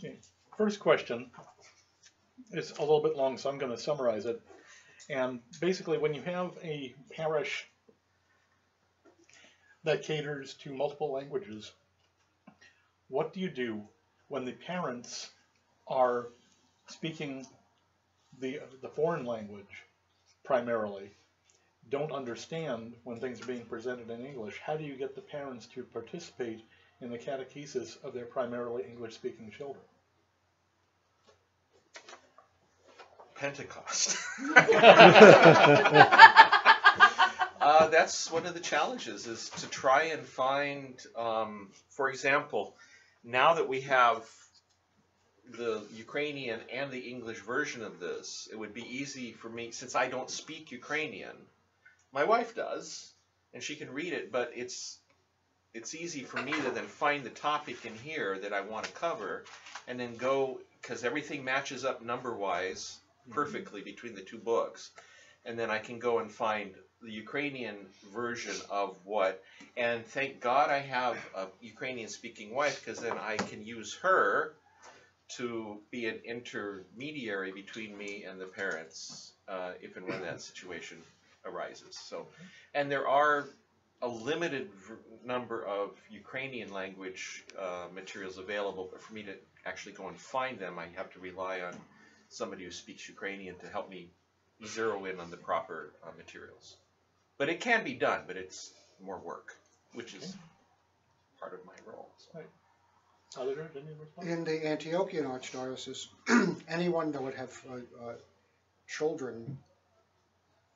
Okay. First question is a little bit long, so I'm going to summarize it. And basically, when you have a parish that caters to multiple languages, what do you do when the parents are speaking the foreign language primarily, don't understand when things are being presented in English? How do you get the parents to participate in the catechesis of their primarily English-speaking children? Pentecost. That's one of the challenges, is to try and find, for example, now that we have the Ukrainian and the English version of this, it would be easy for me, since I don't speak Ukrainian. My wife does, and she can read it, but it's easy for me to then find the topic in here that I want to cover, and then go, because everything matches up number-wise perfectly between the two books, and then I can go and find the Ukrainian version of what, and thank God I have a Ukrainian-speaking wife, because then I can use her to be an intermediary between me and the parents, if and when that situation arises. So, and there are a limited number of Ukrainian language materials available, but for me to actually go and find them, I have to rely on somebody who speaks Ukrainian to help me zero in on the proper materials. But it can be done, but it's more work, which is part of my role. So. Right. In the Antiochian Archdiocese, anyone that would have children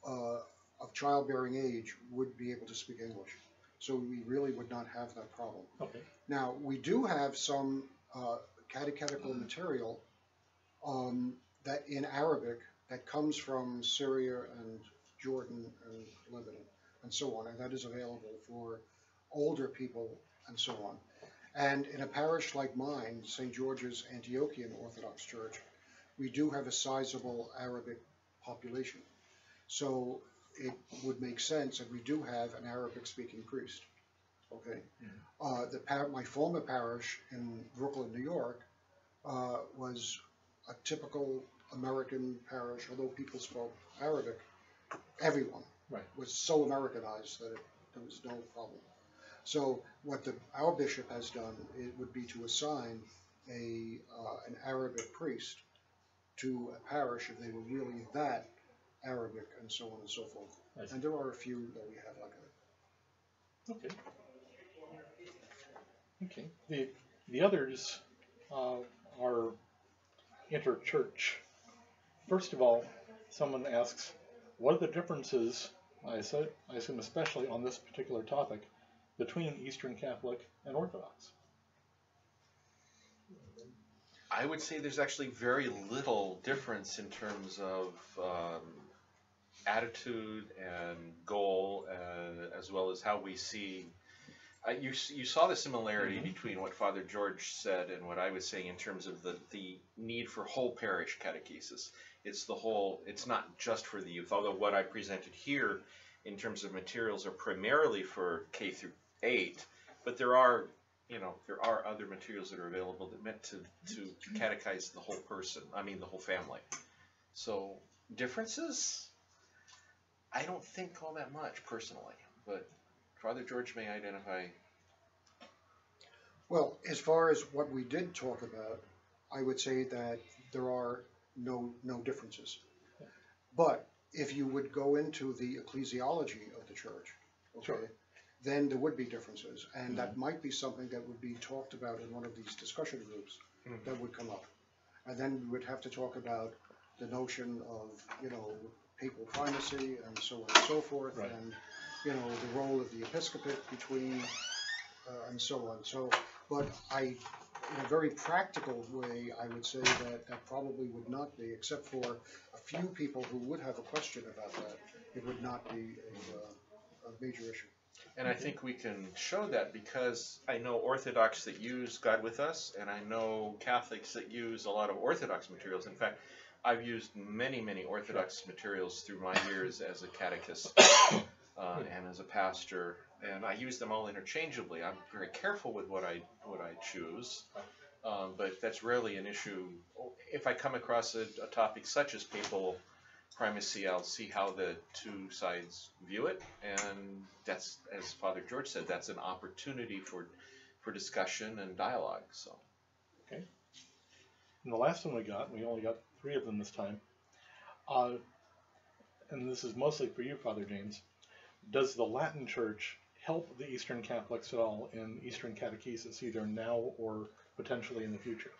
of childbearing age would be able to speak English. So we really would not have that problem. Okay. Now, we do have some catechetical material that in Arabic that comes from Syria and Jordan and Lebanon and so on, and that is available for older people and so on. And in a parish like mine, St. George's Antiochian Orthodox Church, we do have a sizable Arabic population. So it would make sense that we do have an Arabic-speaking priest. Okay. My former parish in Brooklyn, New York, was a typical American parish, although people spoke Arabic. Everyone was so Americanized that there was no problem. So what our bishop has done, it would be to assign an Arabic priest to a parish if they were really that Arabic, and so on and so forth. And there are a few that we have like that. Okay. Okay. The others are interchurch. First of all, someone asks, what are the differences, I assume especially on this particular topic, between Eastern Catholic and Orthodox? I would say there's actually very little difference in terms of attitude and goal, as well as how we see. You saw the similarity between what Father George said and what I was saying in terms of the need for whole parish catechesis. It's the whole. It's not just for the youth. Although what I presented here in terms of materials are primarily for K through 8, but there are other materials that are available that meant to catechize the whole person. I mean the whole family. So differences, I don't think all that much personally, but Father George may identify. Well, as far as what we did talk about, I would say that there are no differences. But if you would go into the ecclesiology of the church, okay, then there would be differences, and that might be something that would be talked about in one of these discussion groups that would come up. And then we would have to talk about the notion of, papal primacy and so on and so forth, and, the role of the episcopate between, and so on. So, but in a very practical way, I would say that probably would not be, except for a few people who would have a question about that, it would not be a major issue. And I think we can show that because I know Orthodox that use God with Us, and I know Catholics that use a lot of Orthodox materials. In fact, I've used many Orthodox materials through my years as a catechist and as a pastor, and I use them all interchangeably. I'm very careful with what I choose, But that's rarely an issue. If I come across a topic such as papal primacy, I'll see how the two sides view it, and that's, as Father George said, that's an opportunity for discussion and dialogue. So. Okay. And the last one we only got 3 of them this time. And this is mostly for you, Father James. Does the Latin Church help the Eastern Catholics at all in Eastern catechesis, either now or potentially in the future?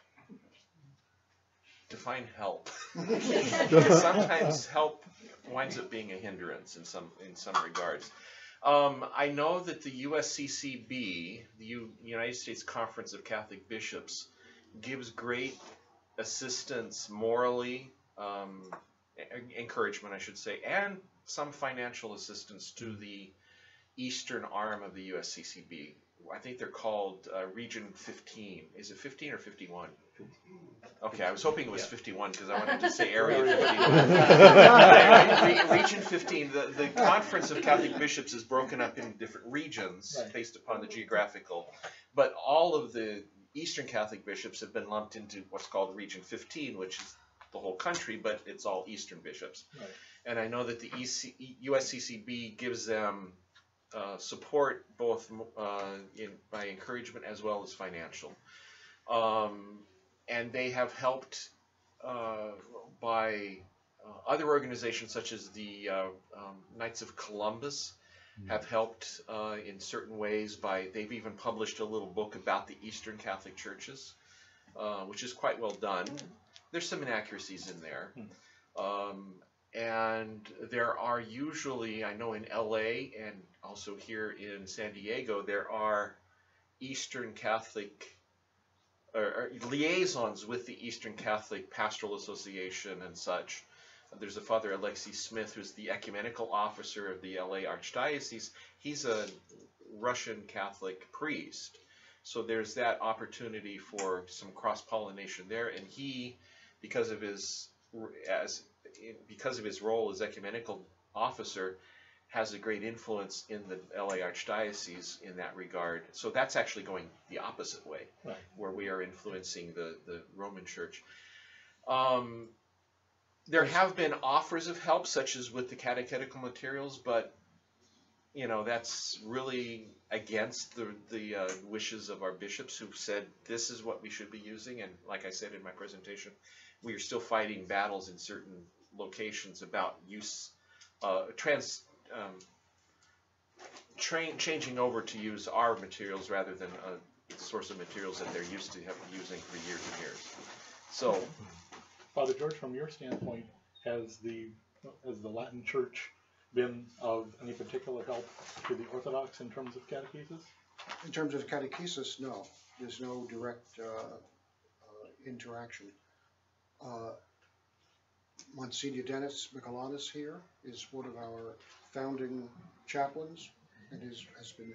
Define help. Sometimes help winds up being a hindrance in some regards. I know that the USCCB, the United States Conference of Catholic Bishops, gives great assistance morally, encouragement I should say, and some financial assistance to the eastern arm of the USCCB. I think they're called Region 15. Is it 15 or 51? Okay, I was hoping it was 51 because I wanted to say Area 51. Region 15, the Conference of Catholic Bishops is broken up into different regions based upon the geographical, but all of the Eastern Catholic bishops have been lumped into what's called Region 15, which is the whole country, but it's all Eastern bishops. Right. And I know that the USCCB gives them support both by encouragement as well as financial. And they have helped by other organizations such as the Knights of Columbus have helped in certain ways they've even published a little book about the Eastern Catholic churches, which is quite well done. There's some inaccuracies in there. And there are usually, I know in LA and also here in San Diego, there are Eastern Catholic or liaisons with the Eastern Catholic Pastoral Association and such. There's a Father Alexei Smith, who's the ecumenical officer of the LA Archdiocese. He's a Russian Catholic priest. So there's that opportunity for some cross-pollination there. And he, because of his role as ecumenical officer, has a great influence in the LA Archdiocese in that regard. So that's actually going the opposite way, right, where we are influencing the Roman Church. There have been offers of help, such as with the catechetical materials, but that's really against the wishes of our bishops, who've said this is what we should be using. And like I said in my presentation, we are still fighting battles in certain locations about use, changing over to use our materials rather than a source of materials that they're used to using for years and years. So, Father George, from your standpoint, has the Latin Church been of any particular help to the Orthodox in terms of catechesis? In terms of catechesis, no. There's no direct interaction. Monsignor Dennis Michelanis here is one of our founding chaplains and has been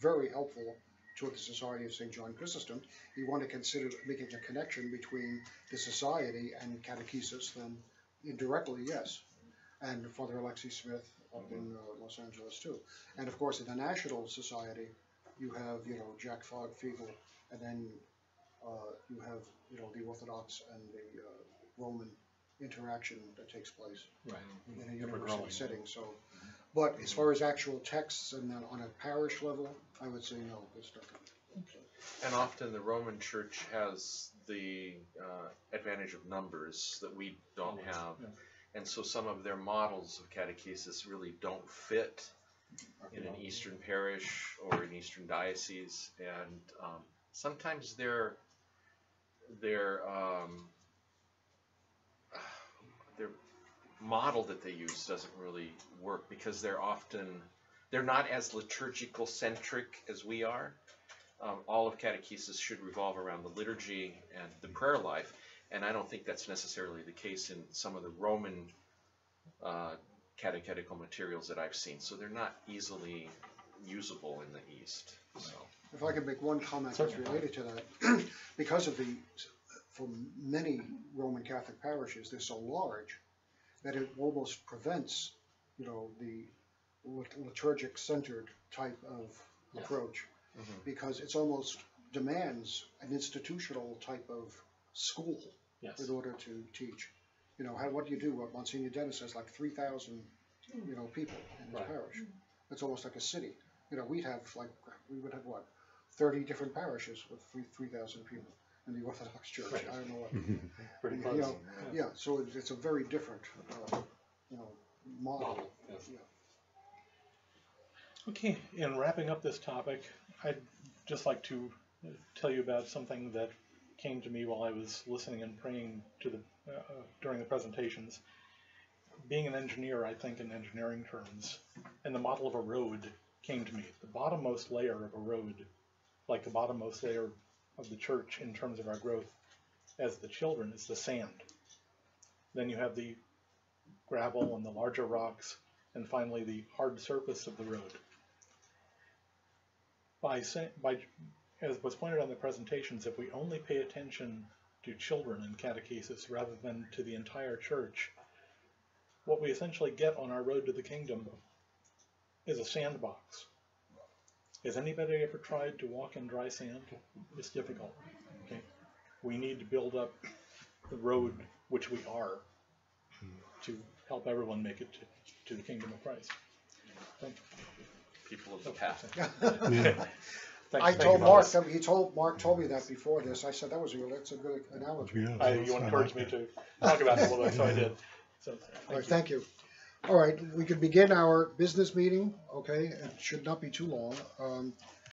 very helpful to the Society of St. John Chrysostom. You want to consider making a connection between the society and catechesis, then indirectly, yes. And Father Alexei Smith up in Los Angeles too. And of course, in the National Society, you have Jack Fogg-Fiegel, and then you have the Orthodox and the Roman interaction that takes place in a university setting. So, but as far as actual texts and then on a parish level, I would say no, there's nothing. And often the Roman Church has the advantage of numbers that we don't have. Yeah. And so some of their models of catechesis really don't fit in an Eastern parish or an Eastern diocese. And sometimes their model that they use doesn't really work because they're not as liturgical centric as we are. All of catechesis should revolve around the liturgy and the prayer life, and I don't think that's necessarily the case in some of the Roman catechetical materials that I've seen. So they're not easily usable in the East. So. If I could make one comment that's related to that, because for many Roman Catholic parishes, they're so large that it almost prevents, the liturgic-centered type of approach, because it's almost demands an institutional type of school Yes. in order to teach. You know, what do you do? What Monsignor Dennis has like 3,000, people in his Right. parish. It's almost like a city. You know, we would have what, 30 different parishes with 3,000 people in the Orthodox Church. Right. I don't know what. Pretty You close. know, yeah, so it's a very different, model. Model, yes. Yeah. Okay, in wrapping up this topic, I'd just like to tell you about something that came to me while I was listening and praying to during the presentations. Being an engineer, I think in engineering terms, and the model of a road came to me. The bottommost layer of a road, like the bottommost layer of the church in terms of our growth as the children, is the sand. Then you have the gravel and the larger rocks, and finally the hard surface of the road. As was pointed out in the presentations, if we only pay attention to children in catechesis rather than to the entire church, what we essentially get on our road to the kingdom is a sandbox. Has anybody ever tried to walk in dry sand? It's difficult. Okay? We need to build up the road, which we are, to help everyone make it to the kingdom of Christ. Thank you. People of the past. I told Mark, Mark told me that before this. I said, that's a good analogy. You encouraged me to talk about it a little bit, so I did. So, All right, thank you. All right, we can begin our business meeting, okay? It should not be too long.